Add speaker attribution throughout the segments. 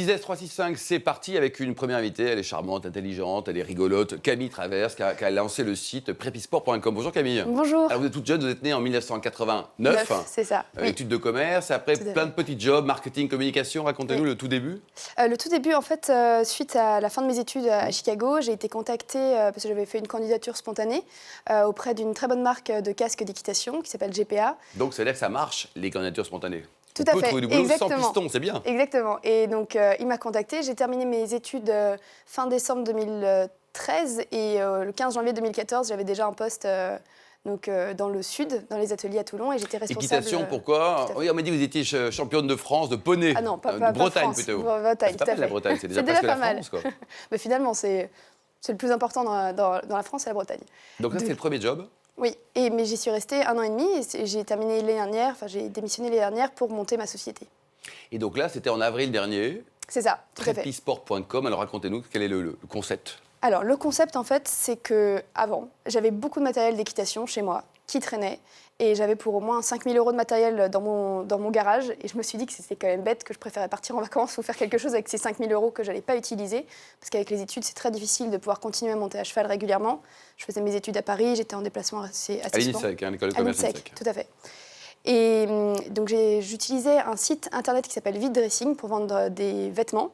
Speaker 1: Business 365, c'est parti avec une première invitée. Elle est charmante, intelligente, elle est rigolote. Camille Traverse, qui a lancé le site prepisport.com. Bonjour Camille.
Speaker 2: Bonjour.
Speaker 1: Alors vous êtes toute jeune, vous êtes née en 1989.
Speaker 2: C'est ça. Oui.
Speaker 1: Études de commerce, après plein de petits jobs, marketing, communication. Racontez-nous le tout début.
Speaker 2: Le tout début, en fait, suite à la fin de mes études à Chicago, j'ai été contactée parce que j'avais fait une candidature spontanée auprès d'une très bonne marque de casques d'équitation qui s'appelle GPA.
Speaker 1: Donc ça veut dire que ça marche, les candidatures spontanées.
Speaker 2: Tout à fait.
Speaker 1: Trouver du boulot sans piston, c'est bien.
Speaker 2: Exactement. Et donc, il m'a contactée. J'ai terminé mes études fin décembre 2013 et le 15 janvier 2014, j'avais déjà un poste dans le sud, dans les ateliers à Toulon, et j'étais responsable.
Speaker 1: Équitation, pourquoi? Oui, on m'a dit que vous étiez championne de France de poney.
Speaker 2: Ah non, pas
Speaker 1: de Bretagne
Speaker 2: France,
Speaker 1: plutôt.
Speaker 2: Bretagne,
Speaker 1: c'est pas mal, la Bretagne, c'est déjà presque
Speaker 2: pas
Speaker 1: la
Speaker 2: mal.
Speaker 1: France, quoi.
Speaker 2: Mais finalement, c'est le plus important dans la France, c'est la Bretagne.
Speaker 1: Donc là, c'est le premier job.
Speaker 2: Oui, mais j'y suis restée 1 an et demi et j'ai terminé l'année dernière, j'ai démissionné l'année dernière pour monter ma société.
Speaker 1: Et donc là, c'était en avril dernier.
Speaker 2: C'est ça, tout à fait.
Speaker 1: prepisport.com, alors racontez-nous quel est le concept.
Speaker 2: Alors le concept en fait, c'est que avant, j'avais beaucoup de matériel d'équitation chez moi qui traînait et j'avais pour au moins 5 000 € de matériel dans mon garage et je me suis dit que c'était quand même bête, que je préférais partir en vacances ou faire quelque chose avec ces 5 000 € que je n'allais pas utiliser parce qu'avec les études, c'est très difficile de pouvoir continuer à monter à cheval régulièrement. Je faisais mes études à Paris, j'étais en déplacement assez
Speaker 1: à l'INSEC, l'école de commerce INSEC.
Speaker 2: Tout à fait. Et donc j'utilisais un site internet qui s'appelle Vide Dressing pour vendre des vêtements.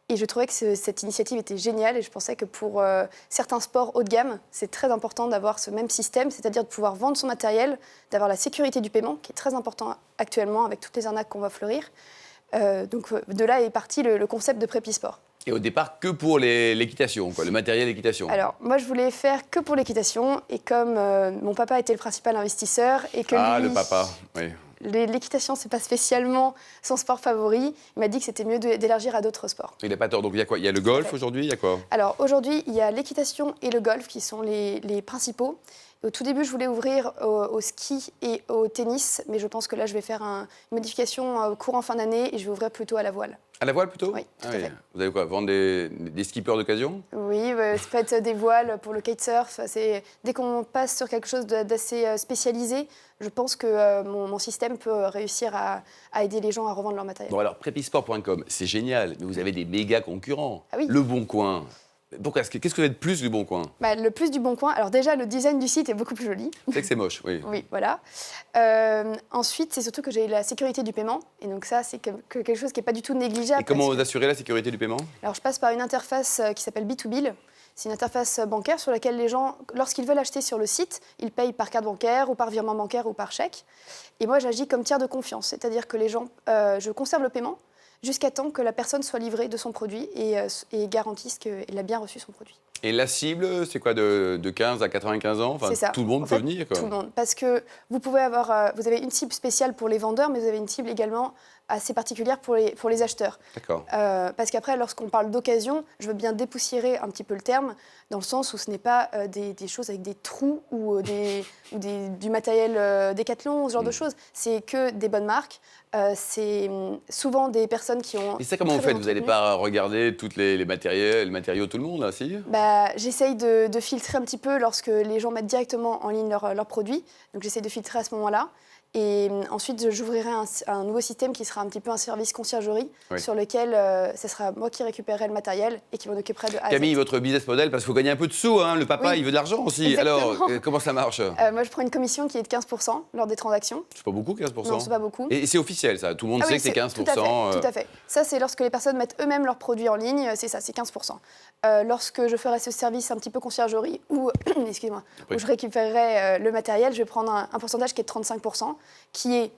Speaker 2: Et je trouvais que cette initiative était géniale et je pensais que pour certains sports haut de gamme, c'est très important d'avoir ce même système, c'est-à-dire de pouvoir vendre son matériel, d'avoir la sécurité du paiement, qui est très important actuellement avec toutes les arnaques qu'on va fleurir. Donc de là est parti le concept de Prepisport.
Speaker 1: Et au départ, que pour l'équitation, le matériel d'équitation.
Speaker 2: Alors, moi, je voulais faire que pour l'équitation. Et comme mon papa était le principal investisseur et que lui...
Speaker 1: le papa, oui.
Speaker 2: L'équitation, c'est pas spécialement son sport favori. Il m'a dit que c'était mieux d'élargir à d'autres sports.
Speaker 1: Il n'a pas tort. Donc, il y a quoi? Il y a le golf aujourd'hui? Il y a quoi?
Speaker 2: Alors, aujourd'hui, il y a l'équitation et le golf qui sont les principaux. Au tout début, je voulais ouvrir au ski et au tennis, mais je pense que là, je vais faire une modification courant fin d'année et je vais ouvrir plutôt à la voile.
Speaker 1: À la voile plutôt?
Speaker 2: Oui, tout à fait.
Speaker 1: Vous allez quoi? Vendre des skippers d'occasion?
Speaker 2: Oui, ça peut être des voiles pour le kitesurf. Dès qu'on passe sur quelque chose d'assez spécialisé, je pense que mon système peut réussir à aider les gens à revendre leur matériel.
Speaker 1: Bon, alors, prepisport.com, c'est génial, mais vous avez des méga concurrents.
Speaker 2: Ah oui.
Speaker 1: Le Bon Coin. Pourquoi? Qu'est-ce que vous êtes plus du Bon Coin?
Speaker 2: Le plus du Bon Coin, alors déjà, le design du site est beaucoup plus joli.
Speaker 1: C'est que c'est moche, oui.
Speaker 2: Oui, voilà. Ensuite, c'est surtout que j'ai la sécurité du paiement. Et donc ça, c'est quelque chose qui n'est pas du tout négligeable.
Speaker 1: Et comment vous assurez la sécurité du paiement?
Speaker 2: Alors, je passe par une interface qui s'appelle B2Bill. C'est une interface bancaire sur laquelle les gens, lorsqu'ils veulent acheter sur le site, ils payent par carte bancaire ou par virement bancaire ou par chèque. Et moi, j'agis comme tiers de confiance. C'est-à-dire que les gens, je conserve le paiement jusqu'à temps que la personne soit livrée de son produit et garantisse qu'elle a bien reçu son produit.
Speaker 1: Et la cible, c'est quoi, de 15 à 95 ans? Enfin,
Speaker 2: c'est ça.
Speaker 1: Tout le monde peut venir, quoi.
Speaker 2: Tout le monde. Parce que vous avez une cible spéciale pour les vendeurs, mais vous avez une cible également assez particulière pour les acheteurs.
Speaker 1: D'accord.
Speaker 2: Parce qu'après, lorsqu'on parle d'occasion, je veux bien dépoussiérer un petit peu le terme, dans le sens où ce n'est pas des choses avec des trous ou du matériel Décathlon, ce genre de choses. C'est que des bonnes marques. C'est souvent des personnes qui ont...
Speaker 1: Et ça, comment vous faites? Vous n'allez pas regarder tous les matériaux, tout le monde, là, si?
Speaker 2: J'essaye de filtrer un petit peu lorsque les gens mettent directement en ligne leurs produits. Donc j'essaye de filtrer à ce moment-là. Et ensuite, j'ouvrirai un nouveau système qui sera un petit peu un service conciergerie, sur lequel ce sera moi qui récupérerai le matériel et qui m'en occuperai de A à Z.
Speaker 1: Camille, votre business model, parce qu'il faut gagner un peu de sous, hein. Le papa, il veut de l'argent aussi.
Speaker 2: Exactement.
Speaker 1: Alors, comment ça marche?
Speaker 2: Moi, je prends une commission qui est de 15% lors des transactions.
Speaker 1: C'est pas beaucoup, 15%?
Speaker 2: Non, c'est pas beaucoup.
Speaker 1: Et c'est officiel, ça? Tout le monde sait que c'est 15%?
Speaker 2: Tout à fait. Ça, c'est lorsque les personnes mettent eux-mêmes leurs produits en ligne, c'est ça, c'est 15%. Lorsque je ferai ce service un petit peu conciergerie où, excusez-moi, où je récupérerai le matériel, je vais prendre un pourcentage qui est de 35%, qui est...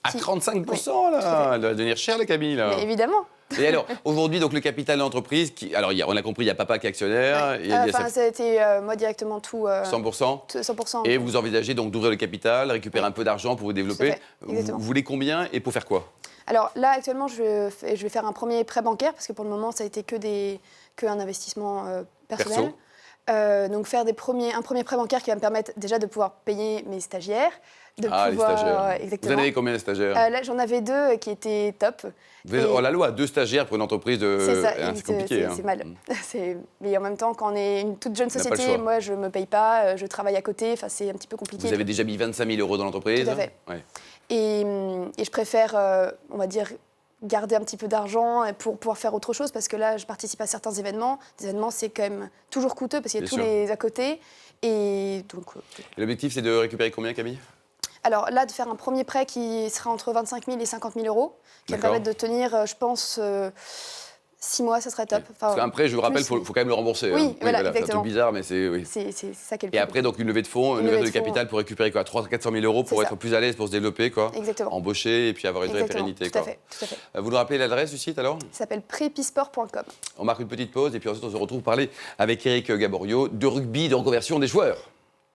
Speaker 1: À 35%, là? Elle va devenir chère, la Camille, là.
Speaker 2: Mais évidemment.
Speaker 1: Et alors, aujourd'hui, donc le capital de l'entreprise, alors on a compris, il y a papa qui est actionnaire.
Speaker 2: Ça a été moi directement tout.
Speaker 1: 100%.
Speaker 2: 100%.
Speaker 1: Et vous envisagez donc d'ouvrir le capital, récupérer un peu d'argent pour vous développer. Vous voulez combien et pour faire quoi? Alors
Speaker 2: là, actuellement, je vais faire un premier prêt bancaire parce que pour le moment, ça a été
Speaker 1: qu'un
Speaker 2: investissement personnel. Donc faire un premier prêt bancaire qui va me permettre déjà de pouvoir payer mes stagiaires.
Speaker 1: Les stagiaires.
Speaker 2: Exactement.
Speaker 1: Vous en avez combien de stagiaires?
Speaker 2: Là, j'en avais 2 qui étaient top.
Speaker 1: La loi, 2 stagiaires pour une entreprise de...
Speaker 2: C'est ça,
Speaker 1: c'est compliqué.
Speaker 2: c'est mal. Mais en même temps, quand on est une toute jeune société, moi, je ne me paye pas, je travaille à côté, c'est un petit peu compliqué.
Speaker 1: Vous avez déjà mis 25 000 € dans l'entreprise?
Speaker 2: Tout à fait. Et je préfère, on va dire, garder un petit peu d'argent et pour pouvoir faire autre chose, parce que là, je participe à certains événements. Des événements, c'est quand même toujours coûteux, parce qu'il y a
Speaker 1: Bien
Speaker 2: tous
Speaker 1: sûr.
Speaker 2: les à côté. Et donc...
Speaker 1: Et l'objectif, c'est de récupérer combien, Camille?
Speaker 2: Alors là, de faire un premier prêt qui sera entre 25 000 et 50 000 euros, qui va me
Speaker 1: D'accord.
Speaker 2: permettre de tenir, je pense, 6 mois, ça serait top. Enfin,
Speaker 1: Parce qu'un prêt, je vous rappelle, il
Speaker 2: plus,
Speaker 1: faut quand même le rembourser.
Speaker 2: Oui,
Speaker 1: hein.
Speaker 2: voilà,
Speaker 1: C'est un
Speaker 2: exactement.
Speaker 1: truc bizarre, mais c'est... Oui.
Speaker 2: c'est ça qui est le
Speaker 1: Et
Speaker 2: plus
Speaker 1: après, donc, une levée de fonds, une levée de capital pour récupérer quoi, 300-400 000 euros pour
Speaker 2: C'est
Speaker 1: être
Speaker 2: ça.
Speaker 1: plus à l'aise, pour se développer, quoi.
Speaker 2: Exactement.
Speaker 1: Embaucher et puis avoir une vraie
Speaker 2: Exactement.
Speaker 1: pérennité.
Speaker 2: Tout à
Speaker 1: Quoi.
Speaker 2: fait, tout à fait.
Speaker 1: Vous nous rappelez l'adresse du site, alors?
Speaker 2: Ça s'appelle prepisport.com.
Speaker 1: On marque une petite pause et puis ensuite, on se retrouve pour parler avec Eric Gaborio de rugby, de reconversion des joueurs.